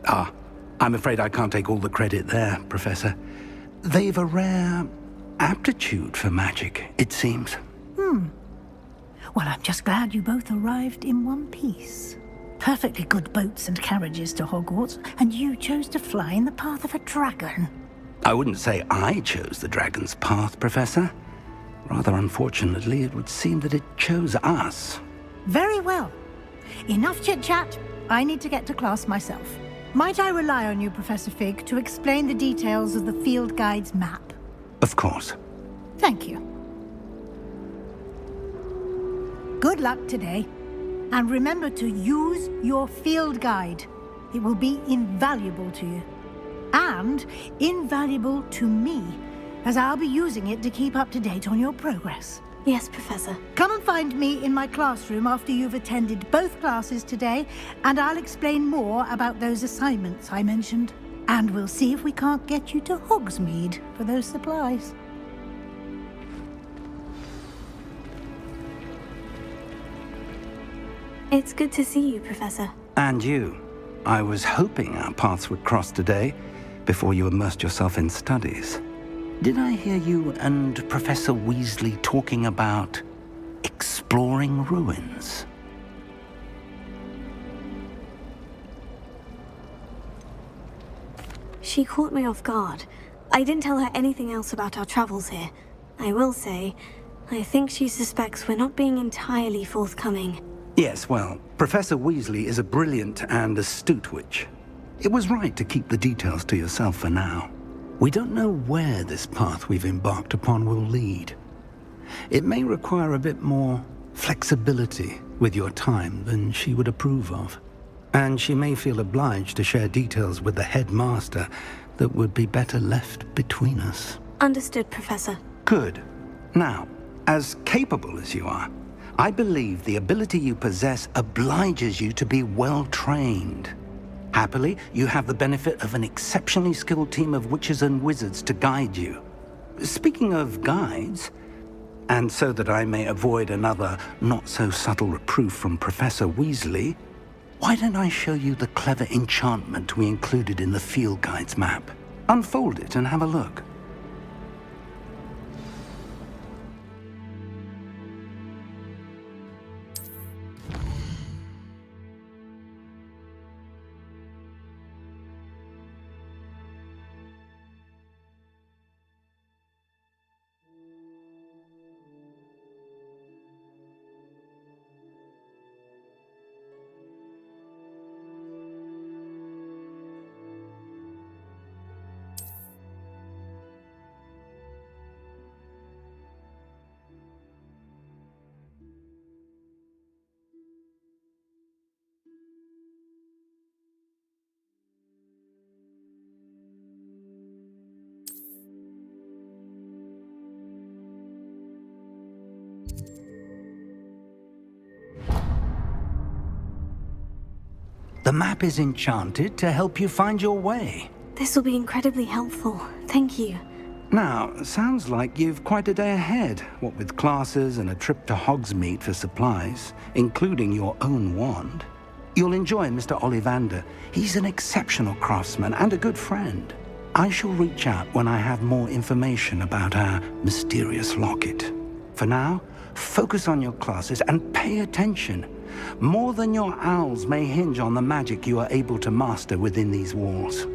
Ah, I'm afraid I can't take all the credit there, Professor. They've a rare aptitude for magic, it seems. Well, I'm just glad you both arrived in one piece. Perfectly good boats and carriages to Hogwarts, and you chose to fly in the path of a dragon. I wouldn't say I chose the dragon's path, Professor. Rather unfortunately, it would seem that it chose us. Very well. Enough chit-chat. I need to get to class myself. Might I rely on you, Professor Fig, to explain the details of the field guide's map? Of course. Thank you. Good luck today. And remember to use your field guide. It will be invaluable to you. And invaluable to me, as I'll be using it to keep up to date on your progress. Yes, Professor. Come and find me in my classroom after you've attended both classes today, and I'll explain more about those assignments I mentioned. And we'll see if we can't get you to Hogsmeade for those supplies. It's good to see you, Professor. And you. I was hoping our paths would cross today, before you immersed yourself in studies. Did I hear you and Professor Weasley talking about exploring ruins? She caught me off guard. I didn't tell her anything else about our travels here. I will say, I think she suspects we're not being entirely forthcoming. Yes, well, Professor Weasley is a brilliant and astute witch. It was right to keep the details to yourself for now. We don't know where this path we've embarked upon will lead. It may require a bit more flexibility with your time than she would approve of. And she may feel obliged to share details with the headmaster that would be better left between us. Understood, Professor. Good. Now, as capable as you are, I believe the ability you possess obliges you to be well trained. Happily, you have the benefit of an exceptionally skilled team of witches and wizards to guide you. Speaking of guides, and so that I may avoid another not-so-subtle reproof from Professor Weasley, why don't I show you the clever enchantment we included in the field guide's map? Unfold it and have a look. The map is enchanted to help you find your way. This will be incredibly helpful. Thank you. Now, sounds like you've quite a day ahead, what with classes and a trip to Hogsmeade for supplies, including your own wand. You'll enjoy Mr. Ollivander. He's an exceptional craftsman and a good friend. I shall reach out when I have more information about our mysterious locket. For now, focus on your classes and pay attention. More than your owls may hinge on the magic you are able to master within these walls.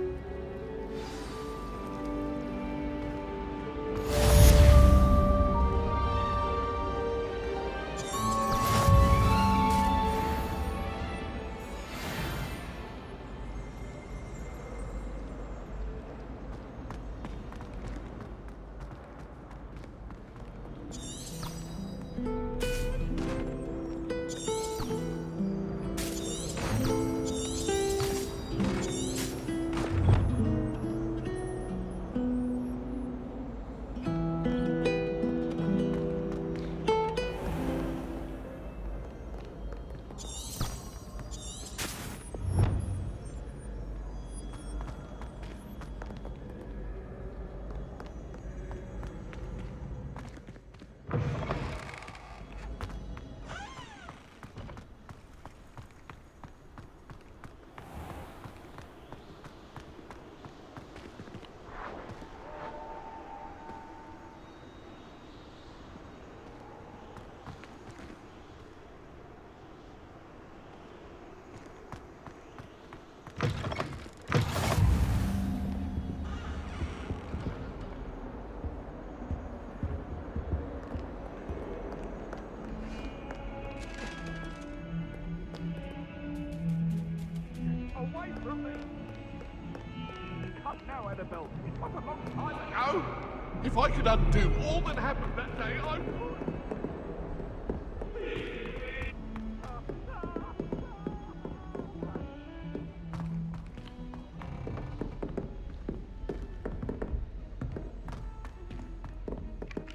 If I could undo all that happened that day, I would.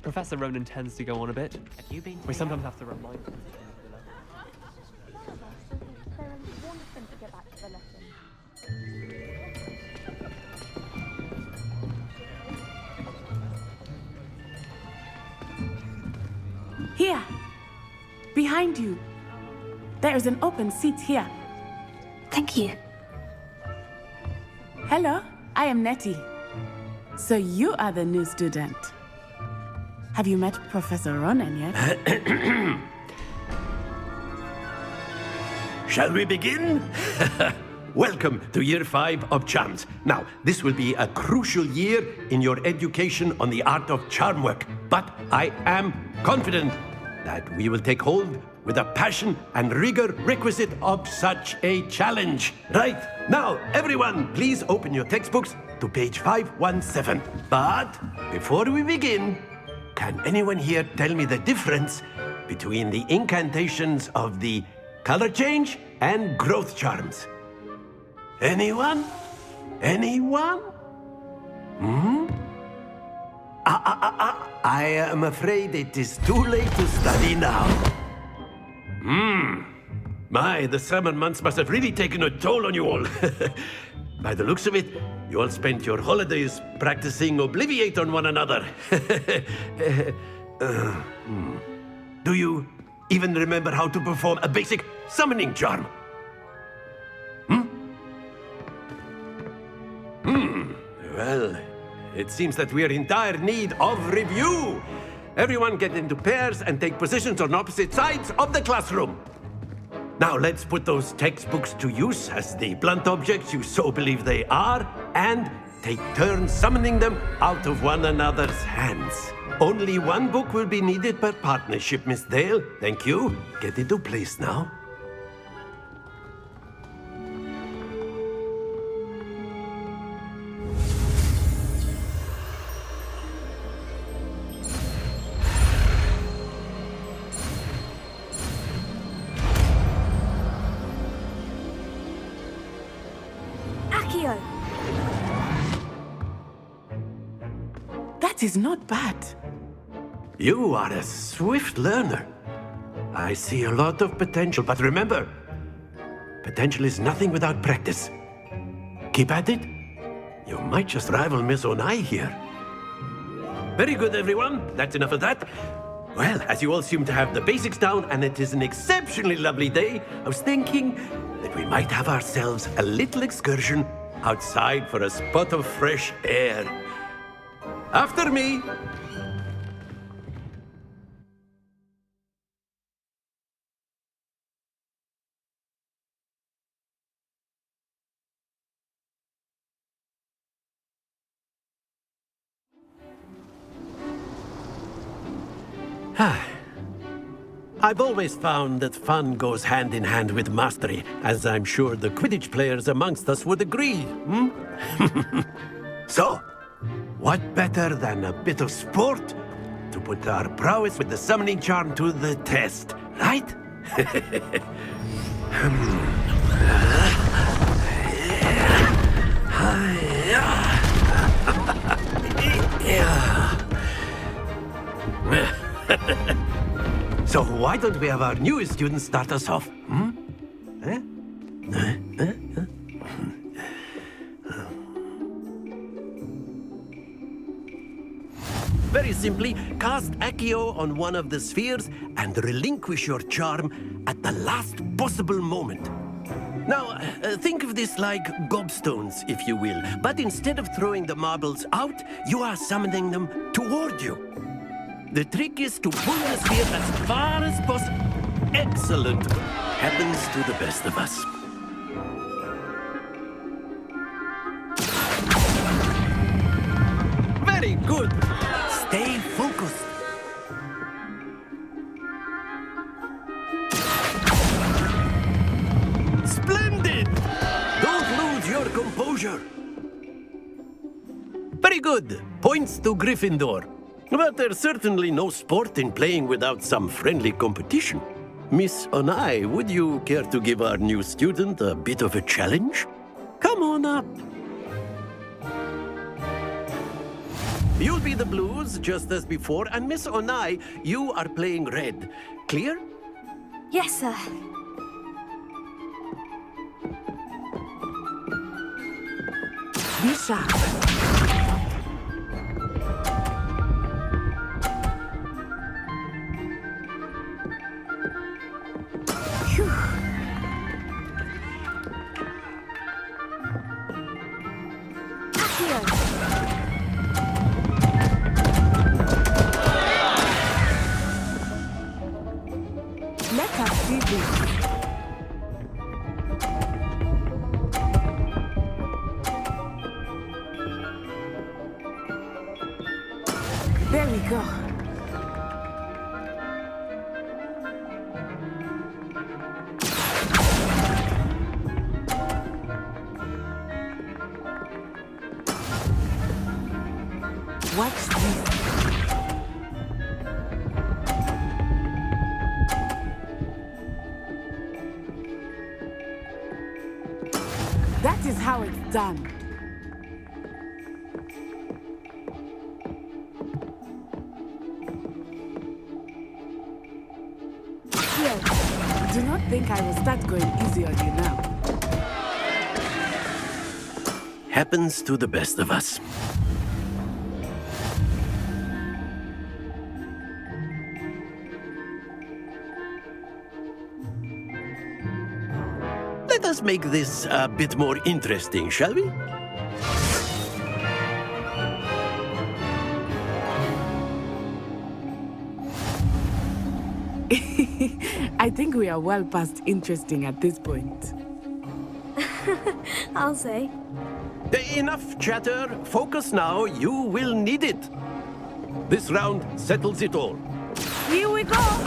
Professor Ronan tends to go on a bit. We sometimes have to remind him. Here, behind you. There is an open seat here. Thank you. Hello, I am Nettie. So you are the new student. Have you met Professor Ronan yet? Shall we begin? Welcome to Year 5 of Charms. Now, this will be a crucial year in your education on the art of charm work, but I am confident that we will take hold with the passion and rigor requisite of such a challenge. Right, now, everyone, please open your textbooks to page 517. But before we begin, can anyone here tell me the difference between the incantations of the color change and growth charms? Anyone? Anyone? Hmm? I am afraid it is too late to study now. My, the summer months must have really taken a toll on you all. By the looks of it, you all spent your holidays practicing Obliviate on one another. Do you even remember how to perform a basic summoning charm? Well, it seems that we are in dire need of review. Everyone get into pairs and take positions on opposite sides of the classroom. Now let's put those textbooks to use as the blunt objects you so believe they are, and take turns summoning them out of one another's hands. Only one book will be needed per partnership, Miss Dale. Thank you. Get into place now. That is not bad. You are a swift learner. I see a lot of potential, but remember, potential is nothing without practice. Keep at it. You might just rival Miss Onai here. Very good, everyone. That's enough of that. Well, as you all seem to have the basics down, and it is an exceptionally lovely day, I was thinking that we might have ourselves a little excursion outside for a spot of fresh air. After me. I've always found that fun goes hand in hand with mastery, as I'm sure the Quidditch players amongst us would agree. So, what better than a bit of sport to put our prowess with the summoning charm to the test, right? So why don't we have our newest student start us off? Very simply, cast Accio on one of the spheres and relinquish your charm at the last possible moment. Now, think of this like gobstones, if you will, but instead of throwing the marbles out, you are summoning them toward you. The trick is to pull the sphere as far as possible. Excellent. Happens to the best of us. Very good. Stay focused. Splendid! Don't lose your composure. Very good. Points to Gryffindor. But there's certainly no sport in playing without some friendly competition. Miss Onai, would you care to give our new student a bit of a challenge? Come on up. You'll be the blues, just as before, and Miss Onai, you are playing red. Clear? Yes, sir. Be sharp. Let us do this. There we go. Watch this. That is how it's done. Here, do not think I will start going easy on you now. Happens to the best of us. Let us make this a bit more interesting, shall we? I think we are well past interesting at this point. I'll say. Enough chatter. Focus now. You will need it. This round settles it all. Here we go!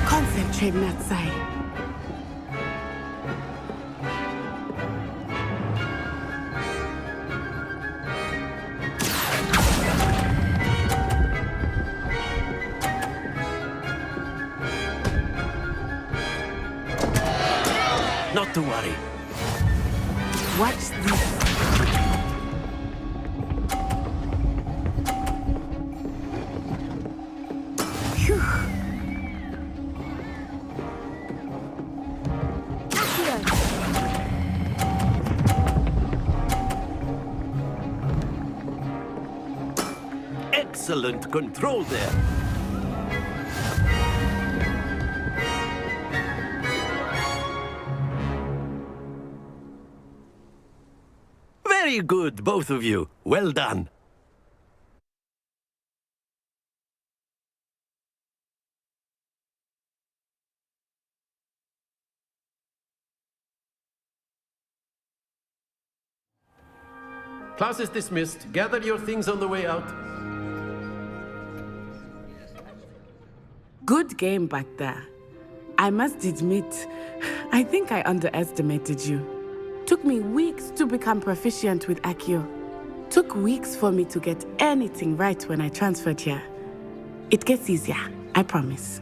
Concentrate, Natsai. Not to worry. Watch this. Phew. Excellent control there. Very good, both of you. Well done. Class is dismissed. Gather your things on the way out. Good game back there. I must admit, I think I underestimated you. Took me weeks to become proficient with Accio. Took weeks for me to get anything right when I transferred here. It gets easier, I promise.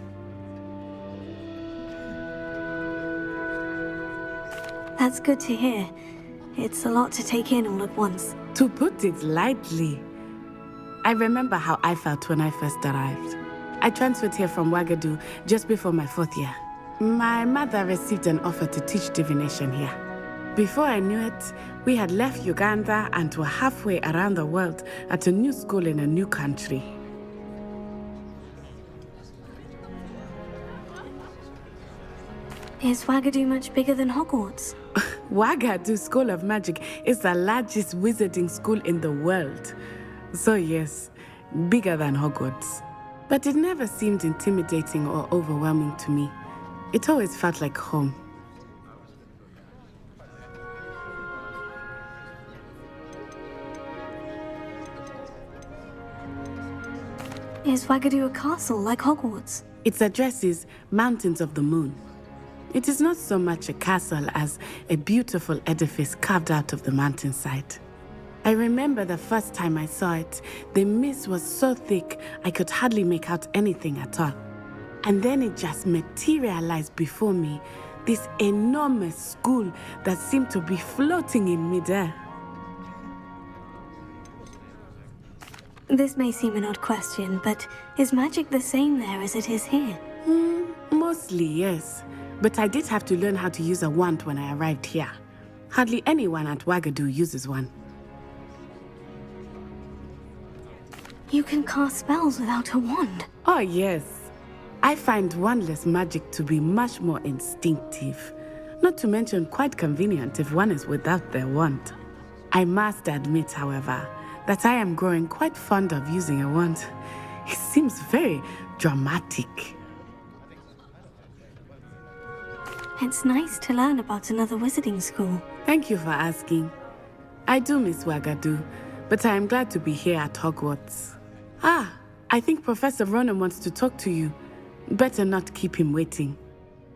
That's good to hear. It's a lot to take in all at once. To put it lightly, I remember how I felt when I first arrived. I transferred here from Wagadu just before my 4th year. My mother received an offer to teach divination here. Before I knew it, we had left Uganda and were halfway around the world at a new school in a new country. Is Wagadu much bigger than Hogwarts? Wagadu School of Magic is the largest wizarding school in the world. So yes, bigger than Hogwarts. But it never seemed intimidating or overwhelming to me. It always felt like home. Is Wagadu a castle like Hogwarts? Its address is Mountains of the Moon. It is not so much a castle as a beautiful edifice carved out of the mountainside. I remember the first time I saw it, the mist was so thick I could hardly make out anything at all. And then it just materialized before me, this enormous school that seemed to be floating in midair. This may seem an odd question, but is magic the same there as it is here? Mostly, yes. But I did have to learn how to use a wand when I arrived here. Hardly anyone at Wagadu uses one. You can cast spells without a wand? Oh, yes. I find wandless magic to be much more instinctive. Not to mention quite convenient if one is without their wand. I must admit, however, that I am growing quite fond of using a wand. It seems very dramatic. It's nice to learn about another wizarding school. Thank you for asking. I do miss Wagadu, but I am glad to be here at Hogwarts. Ah, I think Professor Ronan wants to talk to you. Better not keep him waiting.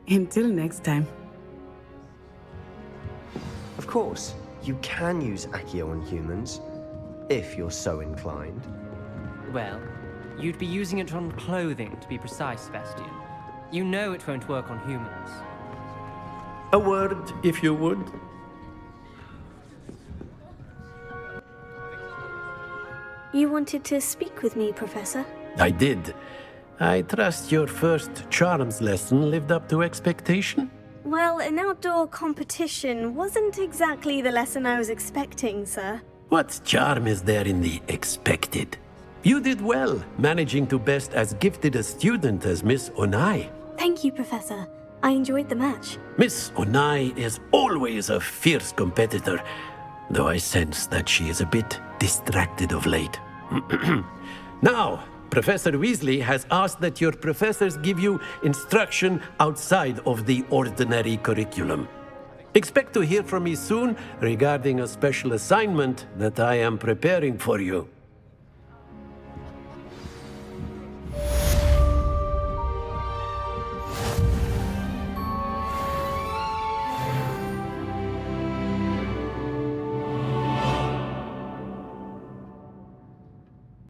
Until next time. Of course, you can use Accio on humans, if you're so inclined. Well, you'd be using it on clothing, to be precise, Sebastian. You know it won't work on humans. A word, if you would. You wanted to speak with me, Professor? I did. I trust your first charms lesson lived up to expectation? Well, an outdoor competition wasn't exactly the lesson I was expecting, sir. What charm is there in the expected? You did well, managing to best as gifted a student as Miss Onai. Thank you, Professor. I enjoyed the match. Miss Onai is always a fierce competitor, though I sense that she is a bit distracted of late. Now, Professor Weasley has asked that your professors give you instruction outside of the ordinary curriculum. Expect to hear from me soon regarding a special assignment that I am preparing for you.